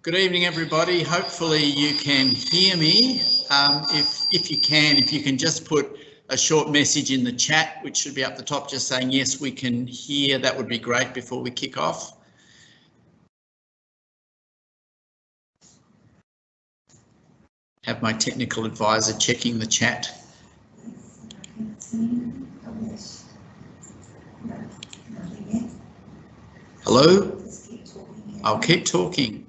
Good evening, everybody. Hopefully you can hear me. If you can just put a short message in the chat, which should be up the top, just saying, yes, we can hear, that would be great before we kick off. Have my technical advisor checking the chat. Hello? I'll keep talking.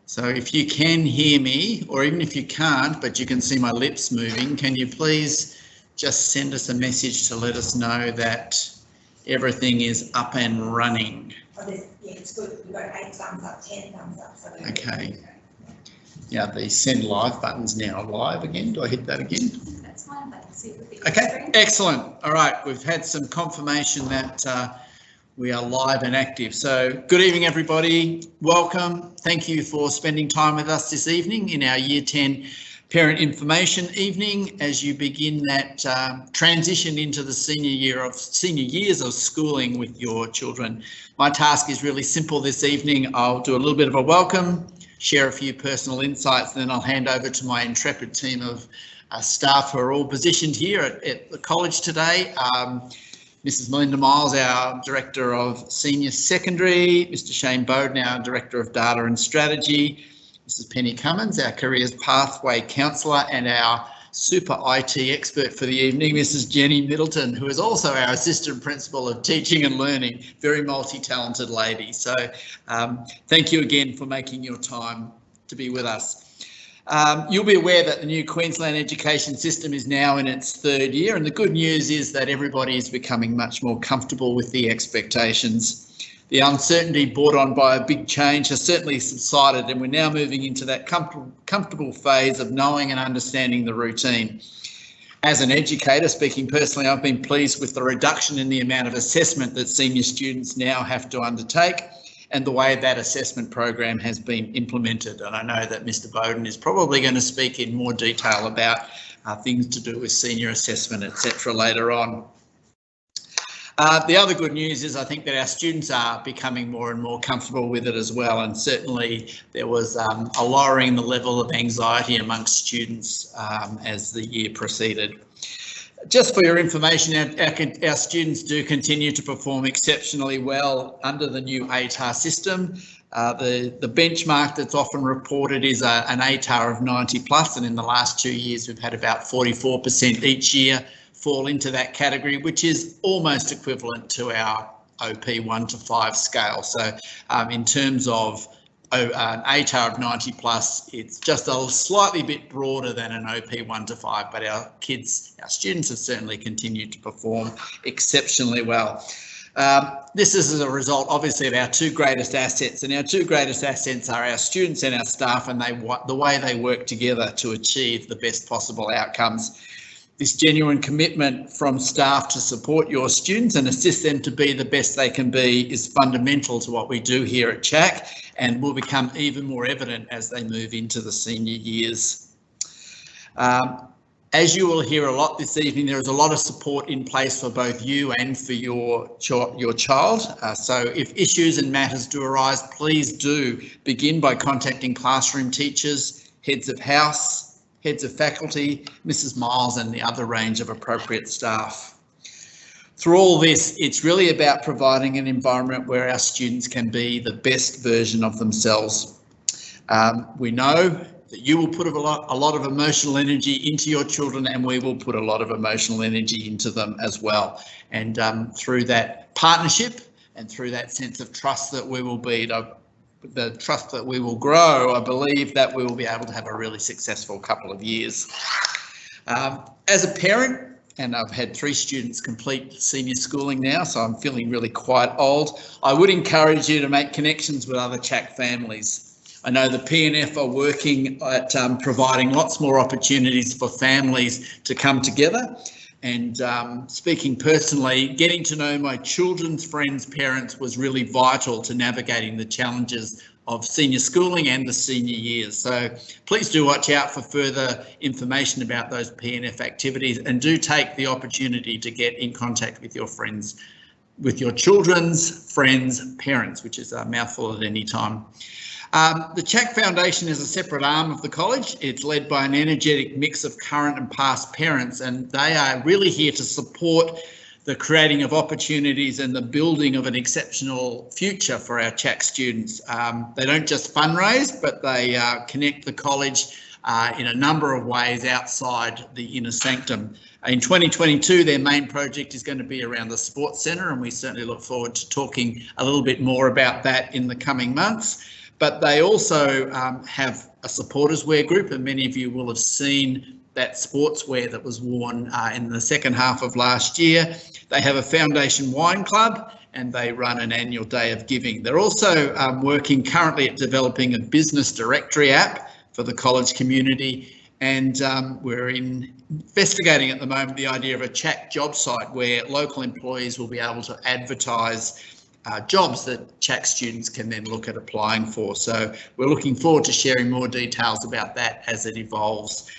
So if you can hear me, or even if you can't, but you can see my lips moving, can you please just send us a message to let us know that everything is up and running? Oh, yeah, it's good. We've got 8 thumbs up, 10 thumbs up. So okay. Yeah, the send live button's now live again. Do I hit that again? That's fine, but I'll see it with the okay, screen. Excellent. All right, we've had some confirmation that we are live and active. So good evening, everybody. Welcome. Thank you for spending time with us this evening in our Year 10 Parent Information Evening as you begin that transition into the senior years of schooling with your children. My task is really simple this evening. I'll do a little bit of a welcome, share a few personal insights, and then I'll hand over to my intrepid team of staff who are all positioned here at the college today. Mrs. Melinda Miles, our Director of Senior Secondary, Mr. Shane Bowden, our Director of Data and Strategy, Mrs. Penny Cummins, our Careers Pathway Counsellor, and our super IT expert for the evening, Mrs. Jenny Middleton, who is also our Assistant Principal of Teaching and Learning, very multi-talented lady. So thank you again for making your time to be with us. You'll be aware that the new Queensland education system is now in its 3rd year, and the good news is that everybody is becoming much more comfortable with the expectations. The uncertainty brought on by a big change has certainly subsided, and we're now moving into that comfortable phase of knowing and understanding the routine. As an educator, speaking personally, I've been pleased with the reduction in the amount of assessment that senior students now have to undertake, and the way that assessment program has been implemented. And I know that Mr. Bowden is probably going to speak in more detail about things to do with senior assessment, etc. later on. The other good news is I think that our students are becoming more and more comfortable with it as well, and certainly there was a lowering in the level of anxiety amongst students as the year proceeded. Just for your information, our students do continue to perform exceptionally well under the new ATAR system. The benchmark that's often reported is an ATAR of 90 plus, and in the last 2 years we've had about 44% each year fall into that category, which is almost equivalent to our OP 1 to 5 scale. So in terms of an ATAR of 90 plus, it's just a slightly bit broader than an OP 1 to 5, but our students have certainly continued to perform exceptionally well. This is as a result, obviously, of our 2 greatest assets, and our 2 greatest assets are our students and our staff, and the way they work together to achieve the best possible outcomes. This genuine commitment from staff to support your students and assist them to be the best they can be is fundamental to what we do here at CHAC, and will become even more evident as they move into the senior years. As you will hear a lot this evening, there is a lot of support in place for both you and for your child. So if issues and matters do arise, please do begin by contacting classroom teachers, heads of house, heads of faculty, Mrs. Miles, and the other range of appropriate staff. Through all this, it's really about providing an environment where our students can be the best version of themselves. We know that you will put a lot of emotional energy into your children, and we will put a lot of emotional energy into them as well. And through that partnership and through that sense of trust that we will build, the trust that we will grow, I believe that we will be able to have a really successful couple of years. As a parent, and I've had 3 students complete senior schooling now, so I'm feeling really quite old, I would encourage you to make connections with other CHAC families. I know the PNF are working at providing lots more opportunities for families to come together. And speaking personally, getting to know my children's friends' parents was really vital to navigating the challenges of senior schooling and the senior years. So please do watch out for further information about those PNF activities, and do take the opportunity to get in contact with your friends, with your children's friends' parents, which is a mouthful at any time. The CHAC Foundation is a separate arm of the college. It's led by an energetic mix of current and past parents, and they are really here to support the creating of opportunities and the building of an exceptional future for our CHAC students. They don't just fundraise, but they connect the college in a number of ways outside the inner sanctum. In 2022, their main project is going to be around the Sports Centre, and we certainly look forward to talking a little bit more about that in the coming months. But they also have a supporters wear group, and many of you will have seen that sportswear that was worn in the second half of last year. They have a foundation wine club, and they run an annual day of giving. They're also working currently at developing a business directory app for the college community, and we're investigating at the moment the idea of a CHAC job site where local employees will be able to advertise jobs that CHAC students can then look at applying for. So we're looking forward to sharing more details about that as it evolves.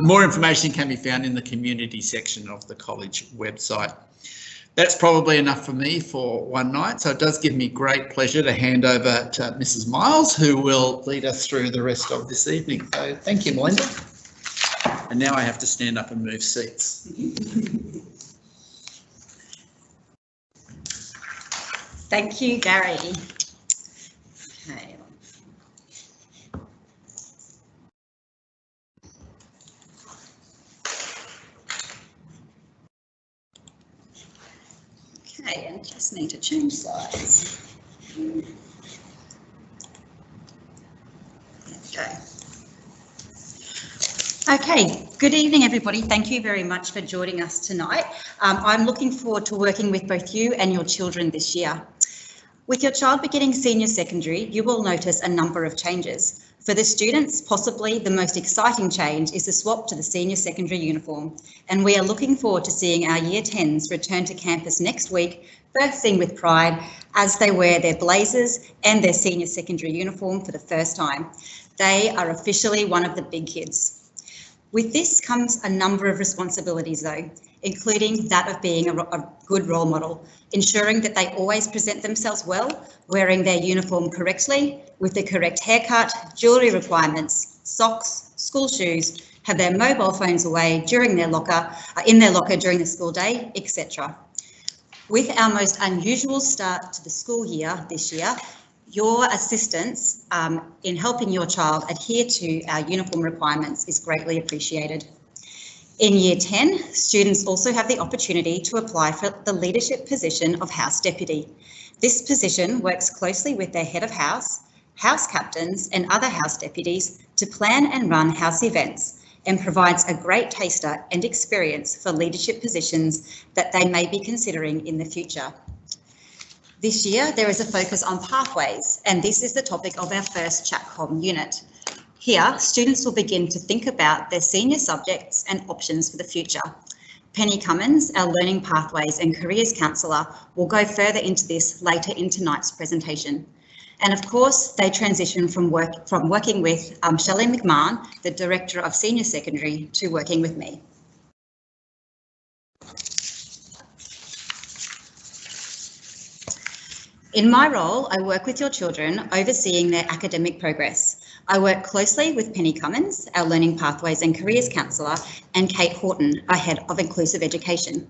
More information can be found in the community section of the college website. That's probably enough for me for one night, so it does give me great pleasure to hand over to Mrs. Miles, who will lead us through the rest of this evening. So thank you, Melinda. And now I have to stand up and move seats. Thank you, Gary. Okay. Okay, and just need to change slides. There we go. Okay, good evening everybody. Thank you very much for joining us tonight. I'm looking forward to working with both you and your children this year. With your child beginning senior secondary, you will notice a number of changes. For the students, possibly the most exciting change is the swap to the senior secondary uniform, and we are looking forward to seeing our Year 10s return to campus next week, bursting with pride as they wear their blazers and their senior secondary uniform for the first time. They are officially one of the big kids. With this comes a number of responsibilities though, including that of being a good role model, ensuring that they always present themselves well, wearing their uniform correctly, with the correct haircut, jewellery requirements, socks, school shoes, have their mobile phones away during their locker, in their locker during the school day, etc. With our most unusual start to the school year this year, your assistance in helping your child adhere to our uniform requirements is greatly appreciated. In Year 10, students also have the opportunity to apply for the leadership position of House Deputy. This position works closely with their head of house, house captains and other house deputies to plan and run house events, and provides a great taster and experience for leadership positions that they may be considering in the future. This year, there is a focus on pathways, and this is the topic of our first CHAC-COM unit. Here, students will begin to think about their senior subjects and options for the future. Penny Cummins, our Learning Pathways and Careers Counsellor, will go further into this later in tonight's presentation. And of course, they transition from working with Shelley McMahon, the Director of Senior Secondary, to working with me. In my role, I work with your children, overseeing their academic progress. I work closely with Penny Cummins, our Learning Pathways and Careers Counsellor, and Kate Horton, our Head of Inclusive Education.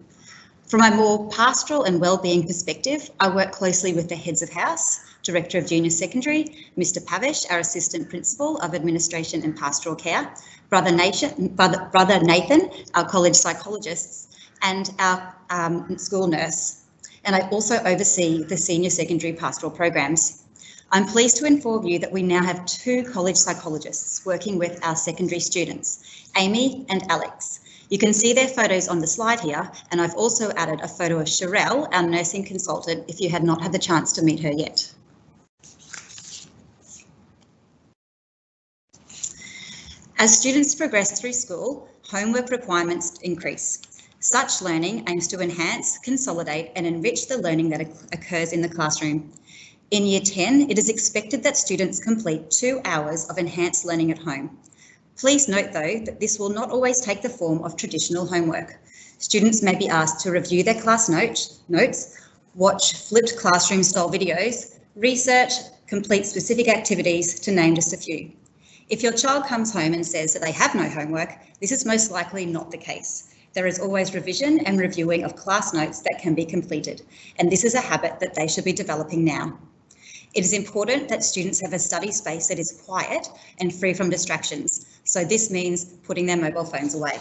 From a more pastoral and wellbeing perspective, I work closely with the Heads of House, Director of Junior Secondary, Mr Pavish, our Assistant Principal of Administration and Pastoral Care, Brother Nathan, our College Psychologists, and our school nurse. And I also oversee the Senior Secondary Pastoral Programs. I'm pleased to inform you that we now have 2 college psychologists working with our secondary students, Amy and Alex. You can see their photos on the slide here, and I've also added a photo of Sherelle, our nursing consultant, if you had not had the chance to meet her yet. As students progress through school, homework requirements increase. Such learning aims to enhance, consolidate and enrich the learning that occurs in the classroom. In Year 10, it is expected that students complete 2 hours of enhanced learning at home. Please note though that this will not always take the form of traditional homework. Students may be asked to review their class notes, watch flipped classroom style videos, research, complete specific activities, to name just a few. If your child comes home and says that they have no homework, this is most likely not the case. There is always revision and reviewing of class notes that can be completed, and this is a habit that they should be developing now. It is important that students have a study space that is quiet and free from distractions, so this means putting their mobile phones away.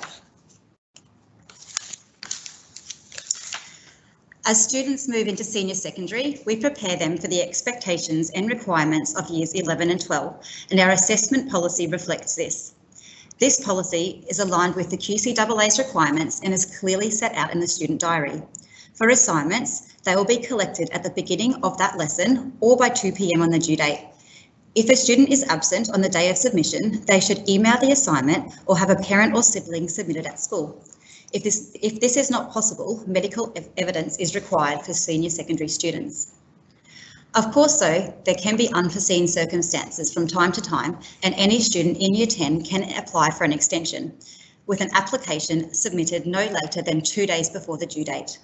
As students move into senior secondary, we prepare them for the expectations and requirements of years 11 and 12, and our assessment policy reflects this. This policy is aligned with the QCAA's requirements and is clearly set out in the student diary. For assignments, they will be collected at the beginning of that lesson or by 2 p.m. on the due date. If a student is absent on the day of submission, they should email the assignment or have a parent or sibling submit it at school. If this is not possible, medical evidence is required for senior secondary students. Of course, though, there can be unforeseen circumstances from time to time, and any student in Year 10 can apply for an extension, with an application submitted no later than 2 days before the due date.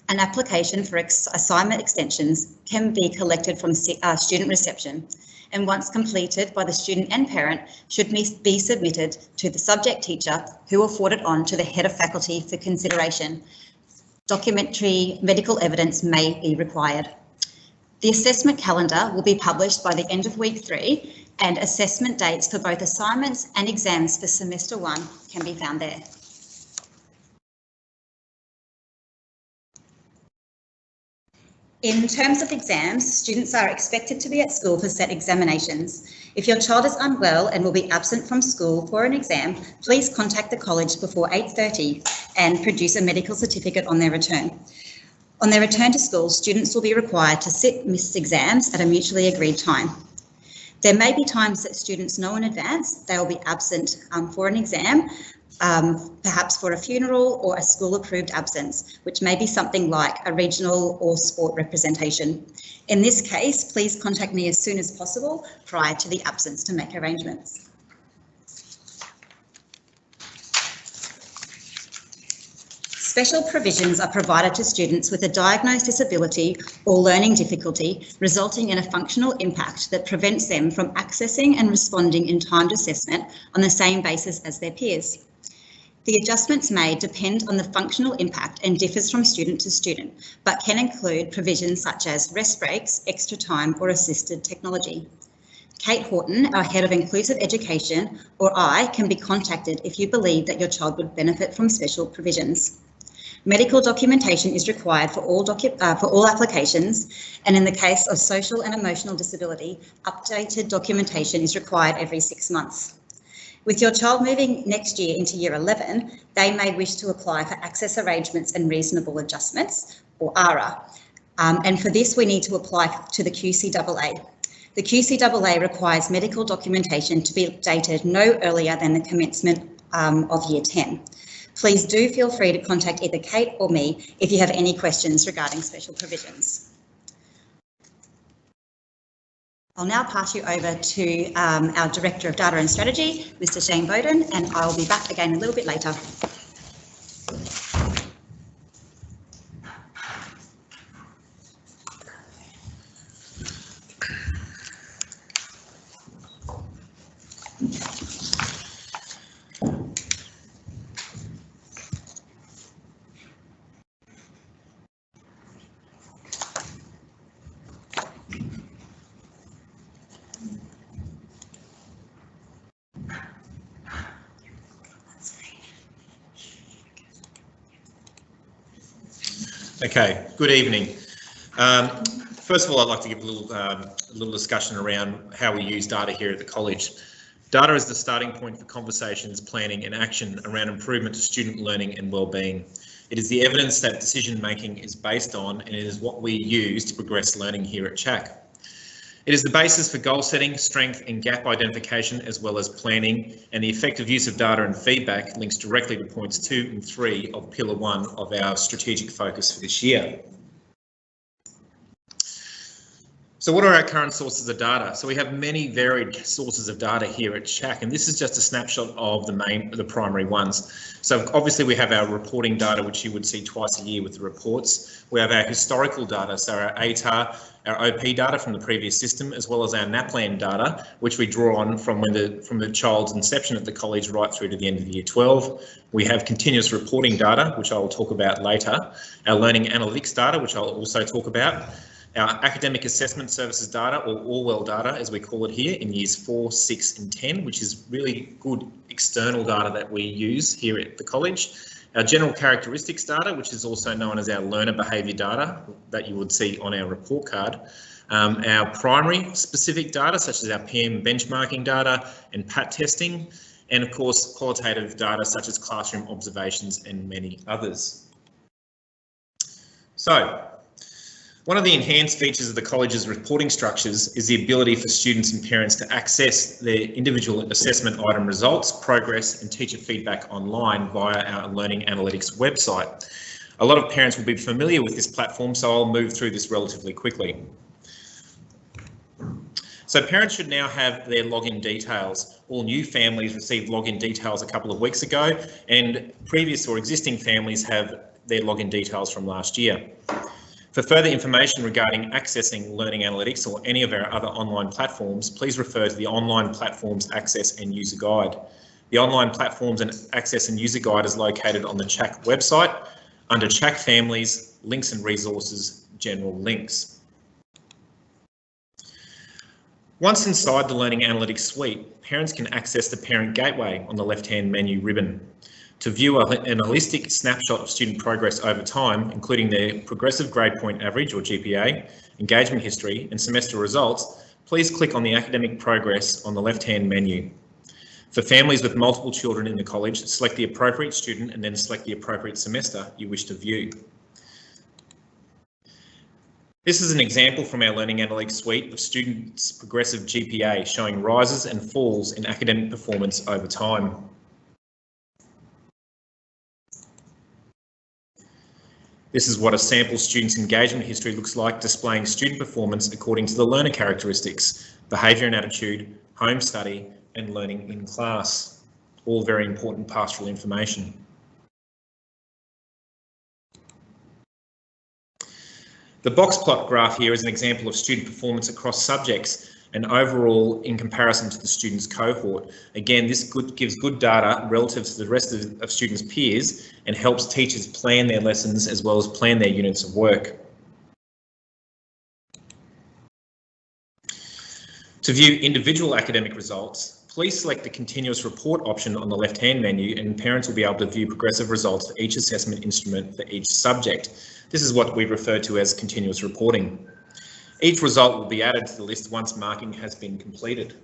An application for assignment extensions can be collected from student reception, and once completed by the student and parent, should be submitted to the subject teacher, who will forward it on to the head of faculty for consideration. Documentary medical evidence may be required. The assessment calendar will be published by the end of week 3, and assessment dates for both assignments and exams for semester 1 can be found there. In terms of exams, students are expected to be at school for set examinations. If your child is unwell and will be absent from school for an exam, please contact the college before 8:30 and produce a medical certificate on their return. On their return to school, students will be required to sit missed exams at a mutually agreed time. There may be times that students know in advance they will be absent for an exam, perhaps for a funeral or a school-approved absence, which may be something like a regional or sport representation. In this case, please contact me as soon as possible prior to the absence to make arrangements. Special provisions are provided to students with a diagnosed disability or learning difficulty resulting in a functional impact that prevents them from accessing and responding in timed assessment on the same basis as their peers. The adjustments made depend on the functional impact and differs from student to student, but can include provisions such as rest breaks, extra time, or assisted technology. Kate Horton, our Head of Inclusive Education, or I, can be contacted if you believe that your child would benefit from special provisions. Medical documentation is required for all applications, and in the case of social and emotional disability, updated documentation is required every 6 months. With your child moving next year into Year 11, they may wish to apply for Access Arrangements and Reasonable Adjustments, or ARA, and for this we need to apply to the QCAA. The QCAA requires medical documentation to be updated no earlier than the commencement of Year 10. Please do feel free to contact either Kate or me if you have any questions regarding special provisions. I'll now pass you over to our Director of Data and Strategy, Mr. Shane Bowden, and I'll be back again a little bit later. Okay, good evening. First of all, I'd like to give a little discussion around how we use data here at the college. Data is the starting point for conversations, planning and action around improvement to student learning and wellbeing. It is the evidence that decision making is based on, and it is what we use to progress learning here at CHAC. It is the basis for goal setting, strength and gap identification, as well as planning, and the effective use of data and feedback links directly to points 2 and 3 of Pillar 1 of our strategic focus for this year. So what are our current sources of data? So we have many varied sources of data here at CHAC, and this is just a snapshot of the primary ones. So obviously we have our reporting data, which you would see twice a year with the reports. We have our historical data, so our ATAR, our OP data from the previous system, as well as our NAPLAN data, which we draw on from the child's inception at the college right through to the end of year 12. We have continuous reporting data, which I will talk about later. Our learning analytics data, which I'll also talk about. Our academic assessment services data, or Orwell data, as we call it here, in years 4, 6 and 10, which is really good external data that we use here at the college. Our general characteristics data, which is also known as our learner behaviour data that you would see on our report card. Our primary specific data, such as our PM benchmarking data and PAT testing, and of course qualitative data such as classroom observations and many others. So, one of the enhanced features of the college's reporting structures is the ability for students and parents to access their individual assessment item results, progress and teacher feedback online via our Learning Analytics website. A lot of parents will be familiar with this platform, so I'll move through this relatively quickly. So parents should now have their login details. All new families received login details a couple of weeks ago, and previous or existing families have their login details from last year. For further information regarding accessing Learning Analytics or any of our other online platforms, please refer to the Online Platforms Access and User Guide. The Online Platforms and Access and User Guide is located on the CHAC website under CHAC Families, Links and Resources, General Links. Once inside the Learning Analytics suite, parents can access the Parent Gateway on the left-hand menu ribbon. To view an holistic snapshot of student progress over time, including their progressive grade point average or GPA, engagement history and semester results, please click on the academic progress on the left-hand menu. For families with multiple children in the college, select the appropriate student and then select the appropriate semester you wish to view. This is an example from our Learning Analytics suite of students' progressive GPA showing rises and falls in academic performance over time. This is what a sample student's engagement history looks like, displaying student performance according to the learner characteristics, behaviour and attitude, home study, and learning in class. All very important pastoral information. The box plot graph here is an example of student performance across subjects and overall in comparison to the student's cohort. Again, this gives good data relative to the rest of students' peers and helps teachers plan their lessons as well as plan their units of work. To view individual academic results, please select the continuous report option on the left-hand menu and parents will be able to view progressive results for each assessment instrument for each subject. This is what we refer to as continuous reporting. Each result will be added to the list once marking has been completed.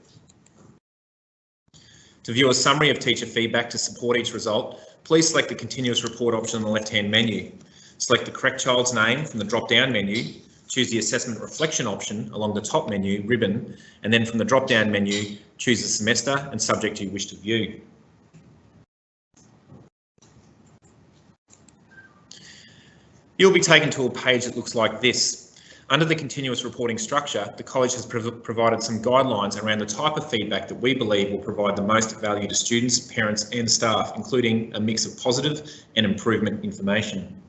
To view a summary of teacher feedback to support each result, please select the continuous report option on the left-hand menu. Select the correct child's name from the drop-down menu, choose the assessment reflection option along the top menu ribbon, and then from the drop-down menu, choose the semester and subject you wish to view. You'll be taken to a page that looks like this. Under the continuous reporting structure, the college has provided some guidelines around the type of feedback that we believe will provide the most value to students, parents and staff, including a mix of positive and improvement information.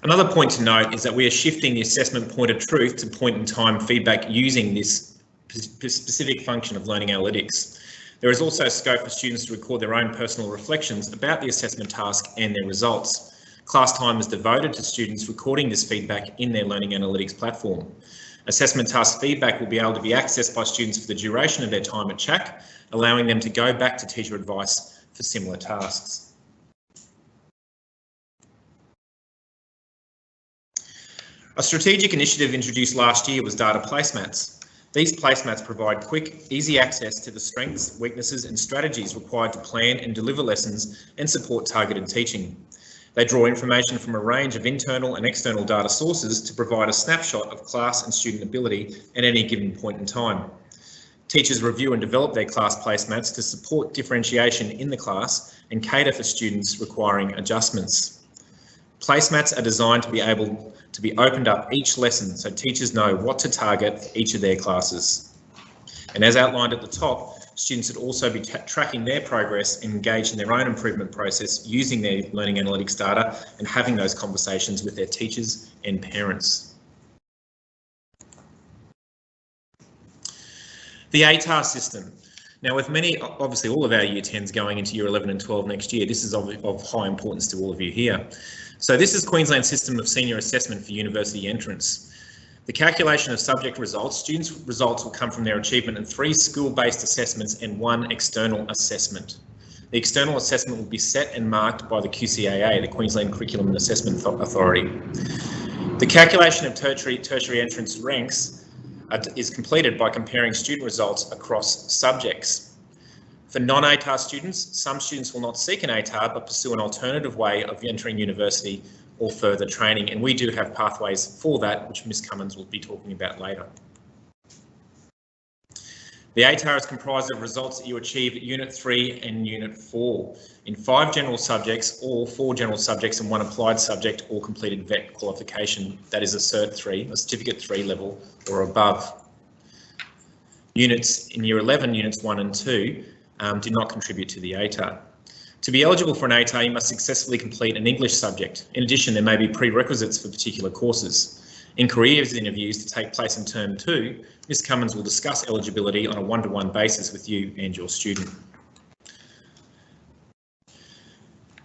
Another point to note is that we are shifting the assessment point of truth to point in time feedback using this specific function of Learning Analytics. There is also scope for students to record their own personal reflections about the assessment task and their results. Class time is devoted to students recording this feedback in their Learning Analytics platform. Assessment task feedback will be able to be accessed by students for the duration of their time at CHAC, allowing them to go back to teacher advice for similar tasks. A strategic initiative introduced last year was data placemats. These placemats provide quick, easy access to the strengths, weaknesses and strategies required to plan and deliver lessons and support targeted teaching. They draw information from a range of internal and external data sources to provide a snapshot of class and student ability at any given point in time. Teachers review and develop their class placemats to support differentiation in the class and cater for students requiring adjustments. Placemats are designed to be able to be opened up each lesson so teachers know what to target for each of their classes. And as outlined at the top, students should also be tracking their progress and engaged in their own improvement process using their learning analytics data and having those conversations with their teachers and parents. The ATAR system. Now, with many, obviously all of our Year 10s going into Year 11 and 12 next year, this is of high importance to all of you here. So this is Queensland's system of senior assessment for university entrance. The calculation of subject results, students' results will come from their achievement in 3 school-based assessments and 1 external assessment. The external assessment will be set and marked by the QCAA, the Queensland Curriculum and Assessment Authority. The calculation of tertiary entrance ranks is completed by comparing student results across subjects. For non-ATAR students, some students will not seek an ATAR but pursue an alternative way of entering university or further training, and we do have pathways for that, which Ms Cummins will be talking about later. The ATAR is comprised of results that you achieve at Unit 3 and Unit 4 in 5 general subjects, or 4 general subjects and 1 applied subject or completed VET qualification, that is a Cert 3, a Certificate 3 level or above. Units in Year 11, Units 1 and 2 do not contribute to the ATAR. To be eligible for an ATAR, you must successfully complete an English subject. In addition, there may be prerequisites for particular courses. In careers interviews to take place in Term 2, Ms Cummins will discuss eligibility on a one-to-one basis with you and your student.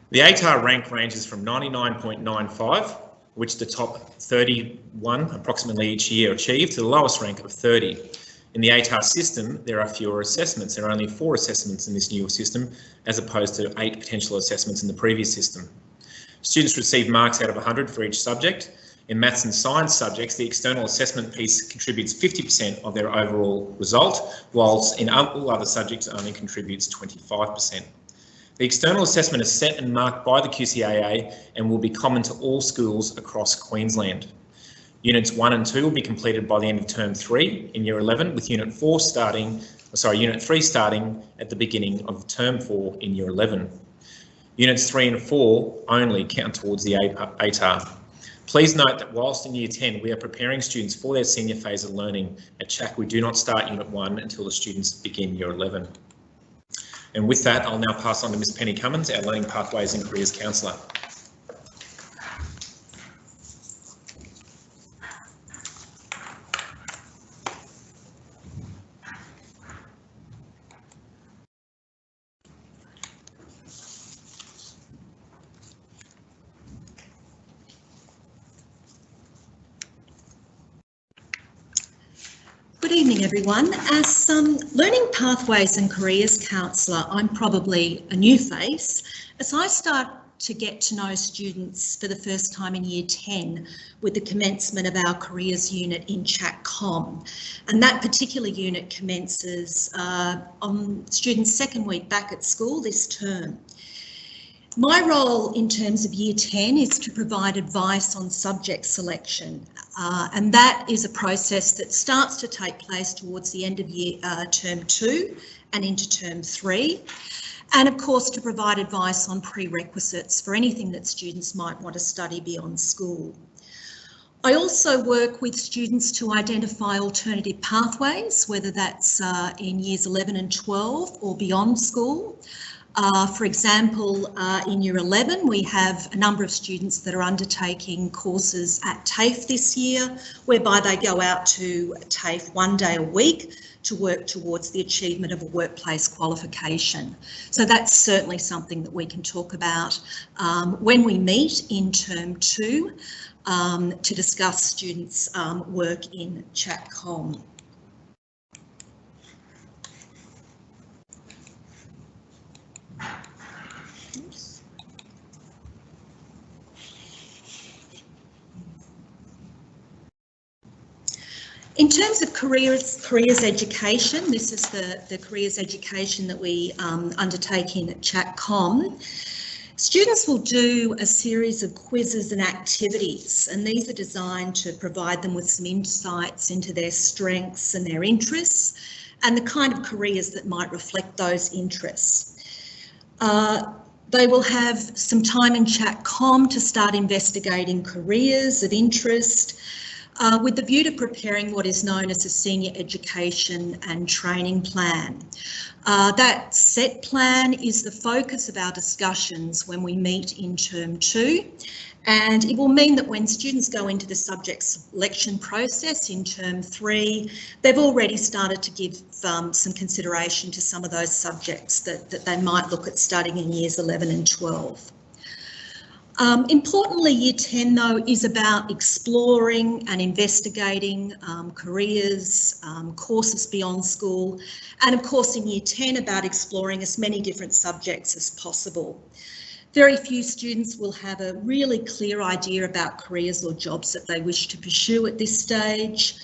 The ATAR rank ranges from 99.95, which the top 31 approximately each year achieve, to the lowest rank of 30. In the ATAR system, there are fewer assessments. There are only 4 assessments in this newer system, as opposed to 8 potential assessments in the previous system. Students receive marks out of 100 for each subject. In maths and science subjects, the external assessment piece contributes 50% of their overall result, whilst in all other subjects only contributes 25%. The external assessment is set and marked by the QCAA and will be common to all schools across Queensland. Units 1 and 2 will be completed by the end of Term 3 in Year 11, with Unit 3 starting at the beginning of Term 4 in Year 11. Units 3 and 4 only count towards the ATAR. Please note that whilst in Year 10 we are preparing students for their senior phase of learning, at CHAC we do not start Unit 1 until the students begin Year 11. And with that, I'll now pass on to Ms Penny Cummins, our Learning Pathways and Careers Counsellor. Good evening, everyone. As Learning Pathways and Careers Counsellor, I'm probably a new face as I start to get to know students for the first time in Year 10 with the commencement of our Careers unit in CHAC-COM. And that particular unit commences on students' second week back at school this term. My role in terms of Year 10 is to provide advice on subject selection, and that is a process that starts to take place towards the end of Term 2 and into Term 3, and of course to provide advice on prerequisites for anything that students might want to study beyond school. I also work with students to identify alternative pathways, whether that's in Years 11 and 12 or beyond school. For example, in Year 11, we have a number of students that are undertaking courses at TAFE this year, whereby they go out to TAFE 1 day a week to work towards the achievement of a workplace qualification. So that's certainly something that we can talk about when we meet in Term 2 to discuss students' work in CHAC-COM. In terms of careers education, this is the careers education that we undertake in at CHAC-COM. Students will do a series of quizzes and activities, and these are designed to provide them with some insights into their strengths and their interests, and the kind of careers that might reflect those interests. They will have some time in Chatcom to start investigating careers of interest, with the view to preparing what is known as a senior education and training plan. That set plan is the focus of our discussions when we meet in Term 2, and it will mean that when students go into the subject selection process in Term 3, they've already started to give some consideration to some of those subjects that they might look at studying in years 11 and 12. Importantly, Year 10 though is about exploring and investigating careers, courses beyond school, and of course in Year 10 about exploring as many different subjects as possible. Very few students will have a really clear idea about careers or jobs that they wish to pursue at this stage,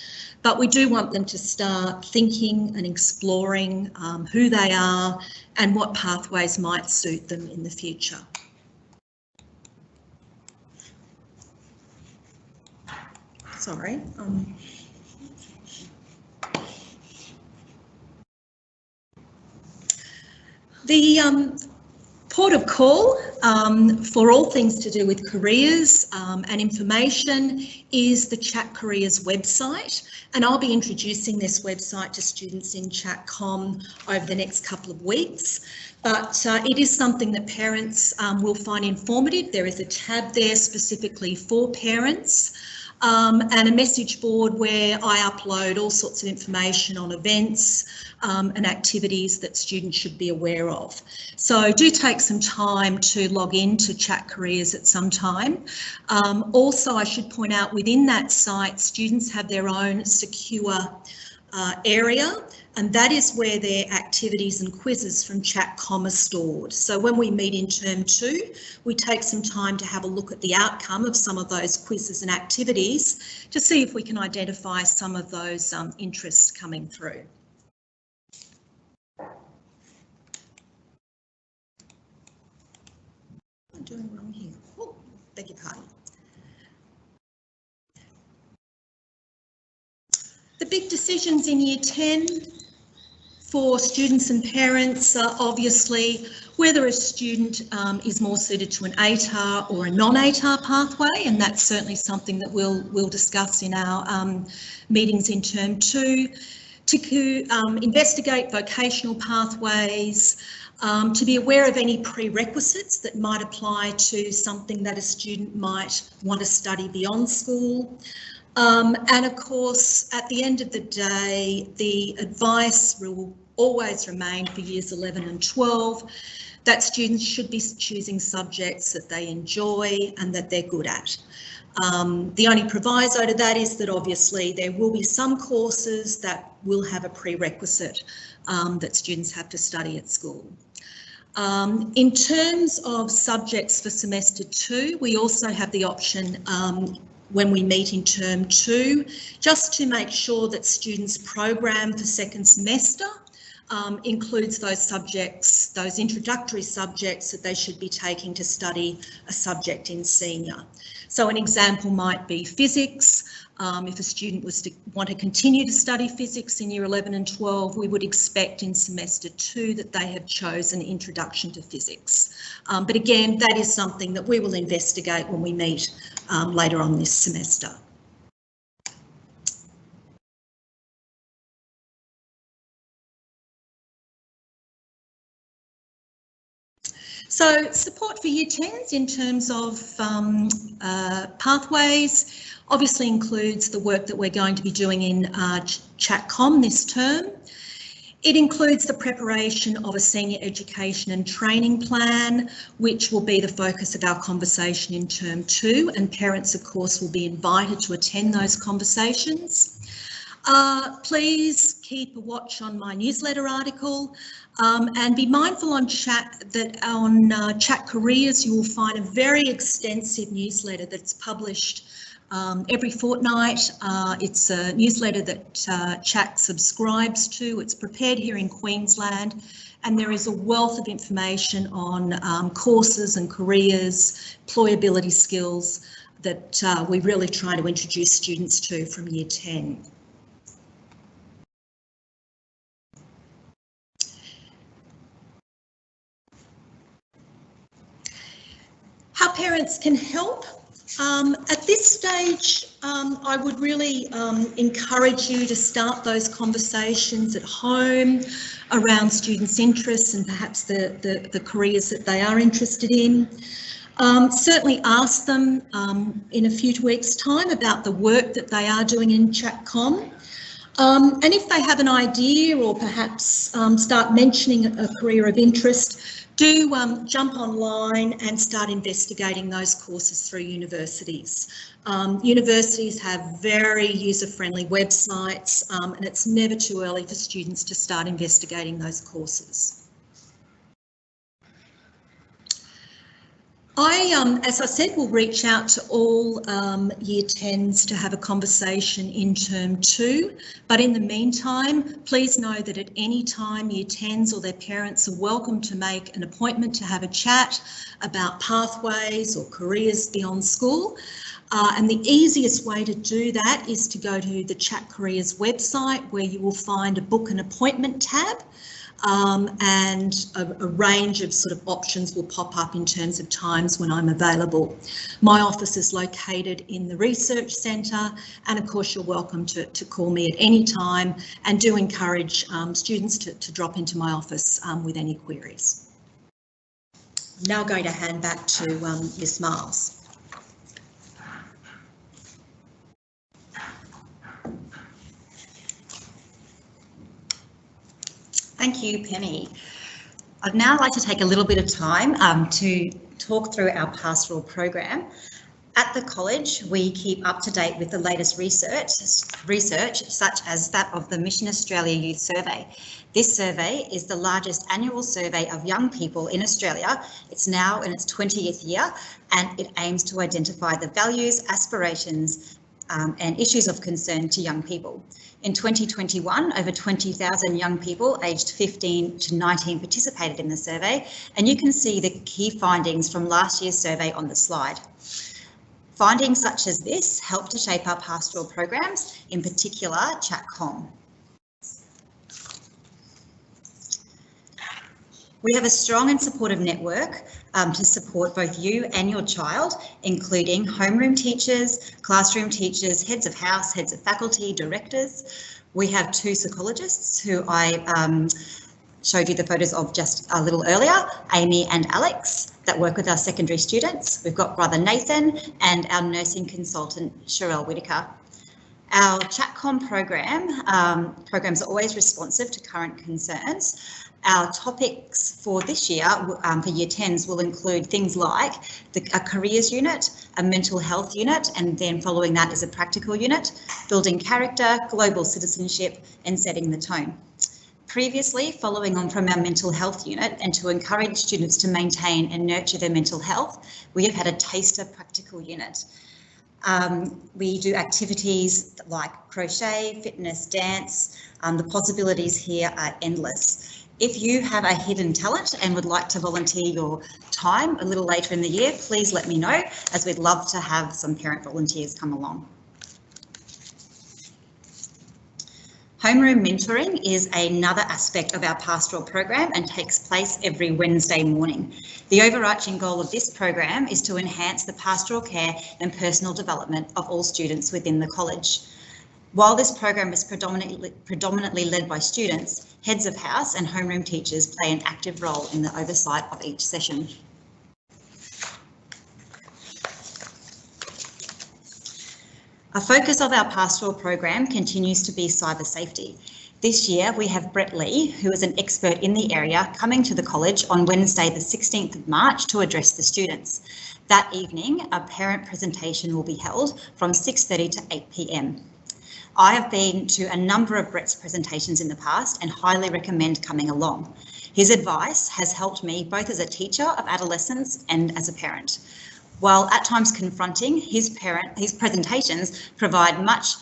but we do want them to start thinking and exploring who they are and what pathways might suit them in the future. Sorry. The port of call for all things to do with careers and information is the Chat Careers website, and I'll be introducing this website to students in Chatcom over the next couple of weeks. But it is something that parents will find informative. There is a tab there specifically for parents. And a message board where I upload all sorts of information on events and activities that students should be aware of. So do take some time to log in to Chat Careers at some time. Also, I should point out within that site, students have their own secure area, and that is where their activities and quizzes from Chatcom are stored. So when we meet in Term 2, we take some time to have a look at the outcome of some of those quizzes and activities to see if we can identify some of those interests coming through. I'm doing wrong here. Oh, beg your pardon. The big decisions in Year 10 for students and parents are obviously whether a student is more suited to an ATAR or a non-ATAR pathway, and that's certainly something that we'll discuss in our meetings in Term 2, to investigate vocational pathways, to be aware of any prerequisites that might apply to something that a student might want to study beyond school. And of course, at the end of the day, the advice will always remain for years 11 and 12 that students should be choosing subjects that they enjoy and that they're good at. The only proviso to that is that obviously there will be some courses that will have a prerequisite that students have to study at school. In terms of subjects for semester 2, we also have the option when we meet in Term 2, just to make sure that students' program for second semester includes those subjects, those introductory subjects that they should be taking to study a subject in senior. So an example might be physics. If a student was to want to continue to study physics in year 11 and 12, we would expect in semester 2 that they have chosen Introduction to Physics. But again, that is something that we will investigate when we meet later on this semester. So support for Year 10s in terms of pathways obviously includes the work that we're going to be doing in Chatcom this term. It includes the preparation of a senior education and training plan, which will be the focus of our conversation in Term 2, and parents, of course, will be invited to attend those conversations. Please keep a watch on my newsletter article and be mindful on Chat Careers you will find a very extensive newsletter that's published every fortnight. It's a newsletter that Chat subscribes to. It's prepared here in Queensland, and there is a wealth of information on courses and careers, employability skills that we really try to introduce students to from Year 10. parents can help. At this stage, I would really encourage you to start those conversations at home around students' interests and perhaps the careers that they are interested in. Certainly ask them in a few weeks' time about the work that they are doing in Chatcom. And if they have an idea or perhaps start mentioning a career of interest, do jump online and start investigating those courses through universities. Universities have very user-friendly websites, and it's never too early for students to start investigating those courses. As I said, will reach out to all Year 10s to have a conversation in Term 2, but in the meantime, please know that at any time Year 10s or their parents are welcome to make an appointment to have a chat about pathways or careers beyond school. And the easiest way to do that is to go to the Chat Careers website, where you will find a book an appointment tab. And a range of sort of options will pop up in terms of times when I'm available. My office is located in the Research Centre, and of course you're welcome to call me at any time, and do encourage students to drop into my office with any queries. I'm now going to hand back to Ms Miles. Thank you, Penny. I'd now like to take a little bit of time to talk through our pastoral program. At the college, we keep up to date with the latest research such as that of the Mission Australia Youth Survey. This survey is the largest annual survey of young people in Australia. It's now in its 20th year, and it aims to identify the values, aspirations, and issues of concern to young people. In 2021, over 20,000 young people aged 15 to 19 participated in the survey, and you can see the key findings from last year's survey on the slide. Findings such as this help to shape our pastoral programs, in particular Chatcom. We have a strong and supportive network to support both you and your child, including homeroom teachers, classroom teachers, heads of house, heads of faculty, directors. We have 2 psychologists who I showed you the photos of just a little earlier, Amy and Alex, that work with our secondary students. We've got brother Nathan and our nursing consultant, Sherelle Whitaker. Our Chatcom programs are always responsive to current concerns. Our topics for this year, for Year 10s, will include things like a careers unit, a mental health unit, and then following that is a practical unit, building character, global citizenship, and setting the tone. Previously, following on from our mental health unit, and to encourage students to maintain and nurture their mental health, we have had a taster practical unit. We do activities like crochet, fitness, dance. The possibilities here are endless. If you have a hidden talent and would like to volunteer your time a little later in the year, please let me know, as we'd love to have some parent volunteers come along. Homeroom mentoring is another aspect of our pastoral program and takes place every Wednesday morning. The overarching goal of this program is to enhance the pastoral care and personal development of all students within the college. While this program is predominantly led by students, heads of house and homeroom teachers play an active role in the oversight of each session. A focus of our pastoral program continues to be cyber safety. This year we have Brett Lee, who is an expert in the area, coming to the college on Wednesday the 16th of March to address the students. That evening, a parent presentation will be held from 6:30 to 8 p.m. I have been to a number of Brett's presentations in the past and highly recommend coming along. His advice has helped me both as a teacher of adolescents and as a parent. While at times confronting, his presentations provide much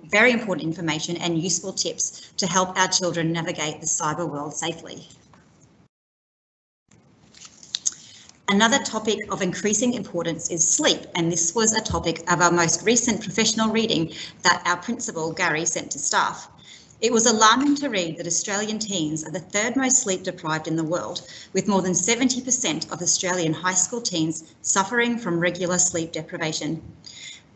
very important information and useful tips to help our children navigate the cyber world safely. Another topic of increasing importance is sleep, and this was a topic of our most recent professional reading that our principal, Gary, sent to staff. It was alarming to read that Australian teens are the third most sleep deprived in the world, with more than 70% of Australian high school teens suffering from regular sleep deprivation.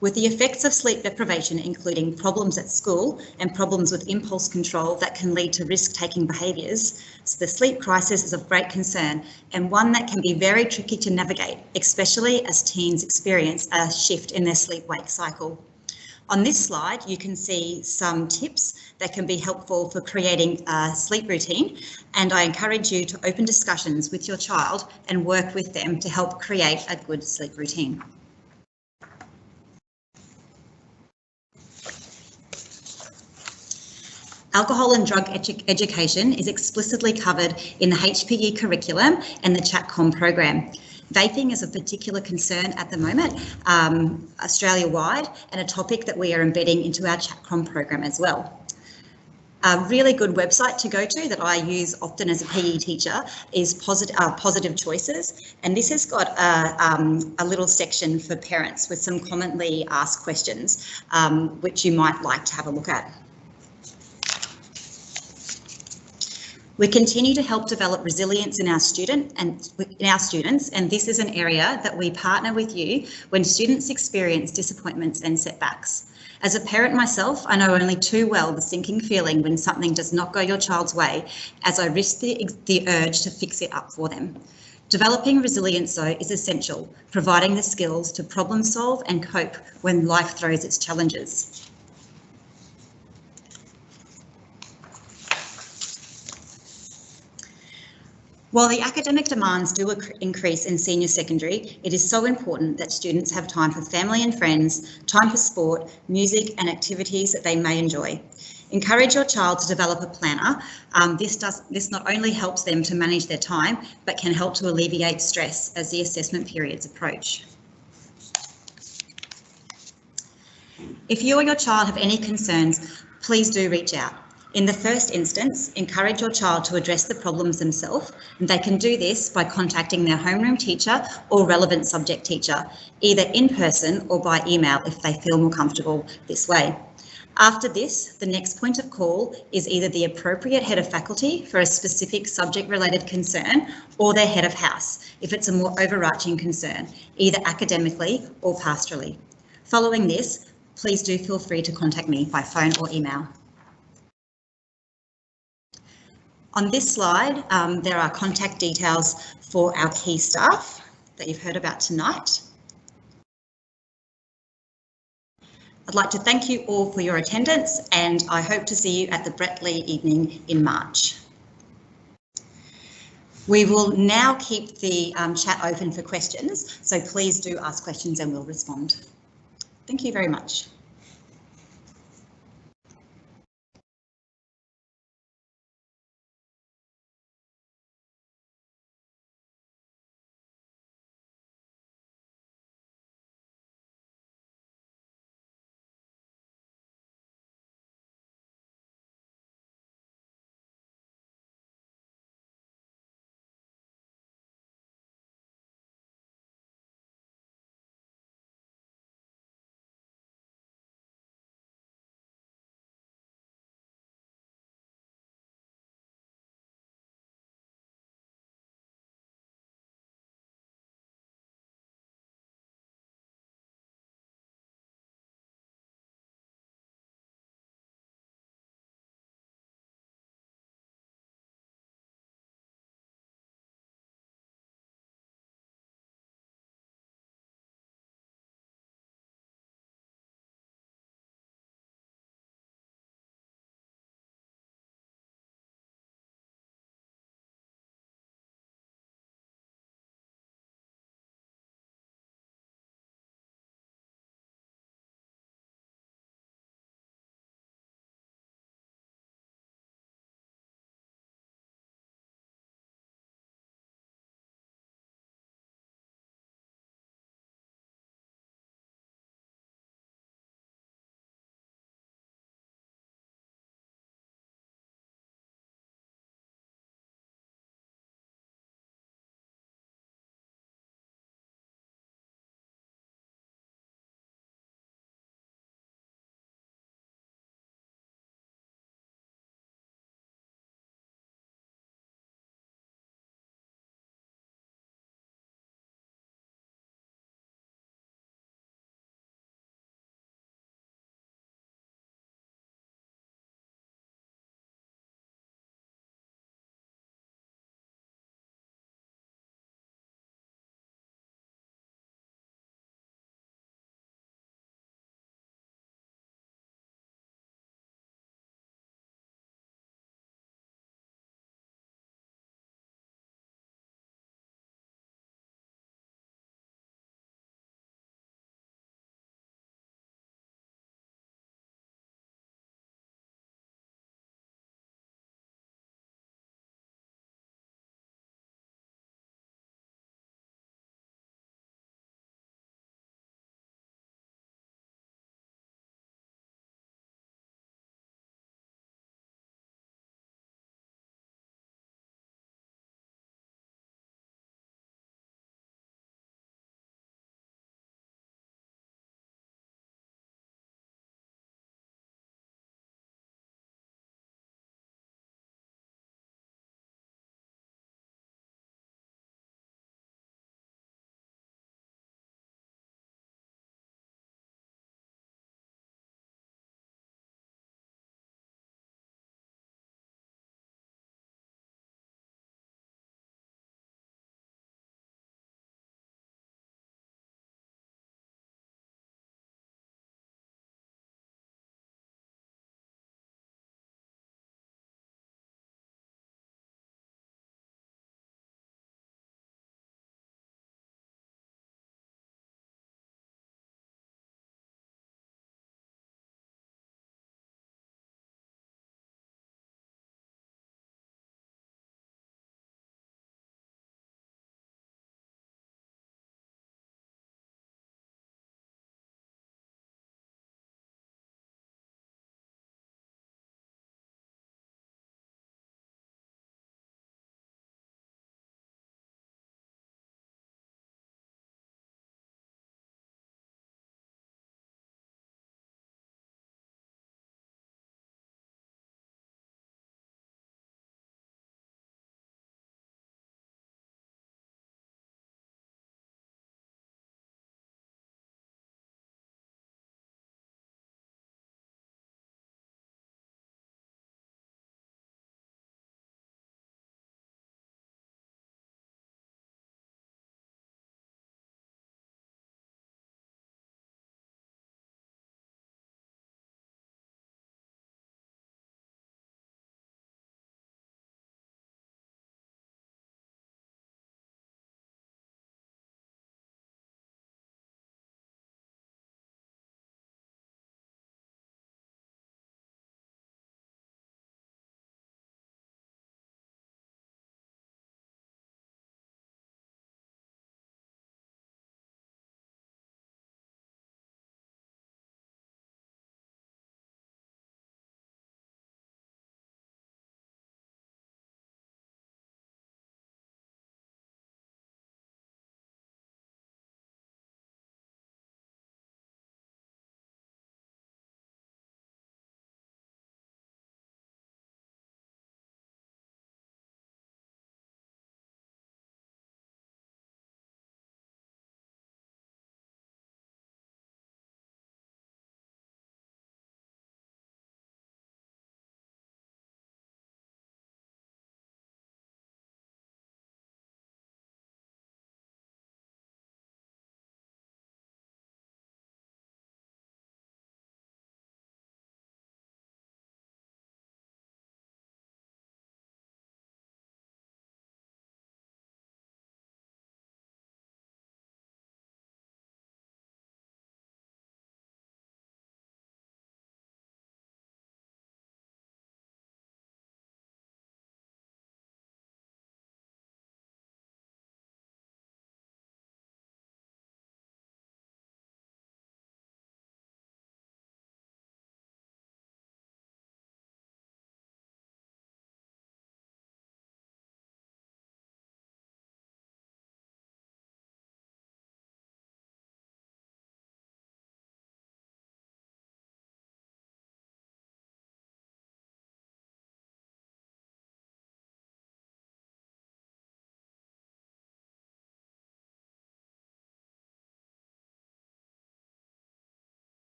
With the effects of sleep deprivation including problems at school and problems with impulse control that can lead to risk-taking behaviours, so the sleep crisis is of great concern and one that can be very tricky to navigate, especially as teens experience a shift in their sleep-wake cycle. On this slide, you can see some tips that can be helpful for creating a sleep routine, and I encourage you to open discussions with your child and work with them to help create a good sleep routine. Alcohol and drug education is explicitly covered in the HPE curriculum and the Chatcom program. Vaping is of particular concern at the moment, Australia-wide, and a topic that we are embedding into our Chatcom program as well. A really good website to go to that I use often as a PE teacher is Positive Choices, and this has got a little section for parents with some commonly asked questions, which you might like to have a look at. We continue to help develop resilience in our students, and this is an area that we partner with you when students experience disappointments and setbacks. As a parent myself, I know only too well the sinking feeling when something does not go your child's way, as I risk the urge to fix it up for them. Developing resilience, though, is essential, providing the skills to problem solve and cope when life throws its challenges. While the academic demands do increase in senior secondary, it is so important that students have time for family and friends, time for sport, music and activities that they may enjoy. Encourage your child to develop a planner. This not only helps them to manage their time, but can help to alleviate stress as the assessment periods approach. If you or your child have any concerns, please do reach out. In the first instance, encourage your child to address the problems themselves, and they can do this by contacting their homeroom teacher or relevant subject teacher, either in person or by email if they feel more comfortable this way. After this, the next point of call is either the appropriate head of faculty for a specific subject-related concern or their head of house if it's a more overarching concern, either academically or pastorally. Following this, please do feel free to contact me by phone or email. On this slide, there are contact details for our key staff that you've heard about tonight. I'd like to thank you all for your attendance, and I hope to see you at the Brett Lee evening in March. We will now keep the chat open for questions, so please do ask questions and we'll respond. Thank you very much.